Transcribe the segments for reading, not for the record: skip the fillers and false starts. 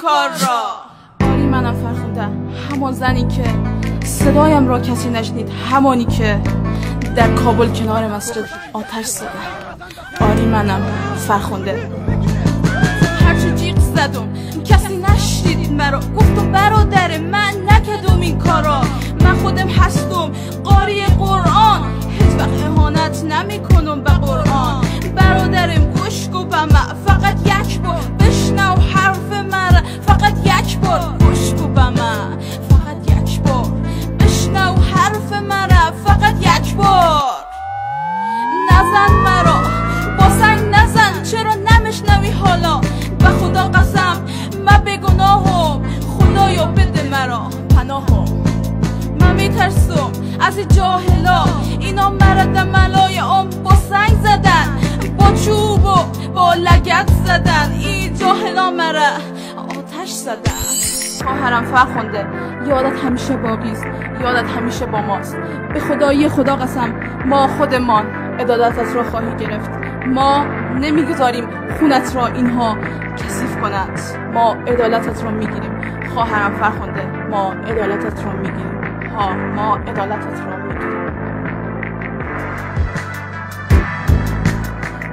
کار را. آری منم فرخنده، همان زنی که صدایم را کسی نشنید، همانی که در کابل کنار مسجد آتش زدم. آری منم فرخنده. هرچه جیغ زدم کسی نشنید مرا، گفتم برادر من نکردم این کارا. من خودم هستم قاری قرآن، هیچ وقت اهانت نمی کنم به قرآن. برادرم گوش کن به من فقط یک بار، بشنو حرف مرا فقط یک بار. گوش کن به من فقط یک بار، بشنو حرف مرا فقط یک بار. نزن مرا با سنگ نزن، چرا نمیشنوی حالا؟ به خدا قسم من بیگناهم، خدایا بده مرا پناهم. من میترسم از این جاهلا، اینا مرا در ملای آم با سنگ زدن، با چوب و با لگد زدن. این جاهلا مرا آتش زدن. خواهرم فرخنده، یادت همیشه باقیست، یادت همیشه با ماست. به خدایی خدا قسم ما خودمان عدالتت را خواهی گرفت. ما نمیگذاریم خونت را اینها کثیف کنند. ما عدالتت را میگیریم خواهرم فرخنده، ما عدالتت را میگیریم. ما عدالتت را میگیریم.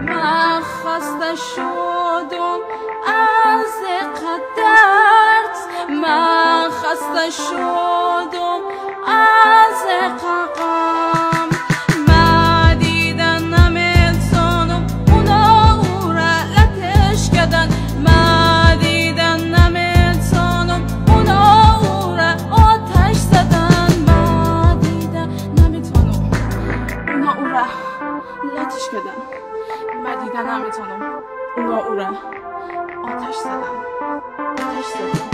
من خسته شدم از قدرت، من خسته شدم از قغم. من دیدن نمیتونم اونا را لکش کردن، من دیدن نمیتونم اونا را آتش زدن. من دیدن نمیتونم اونا را لکش کردن، من دیدن نمیتونم اونا را آتش زدن.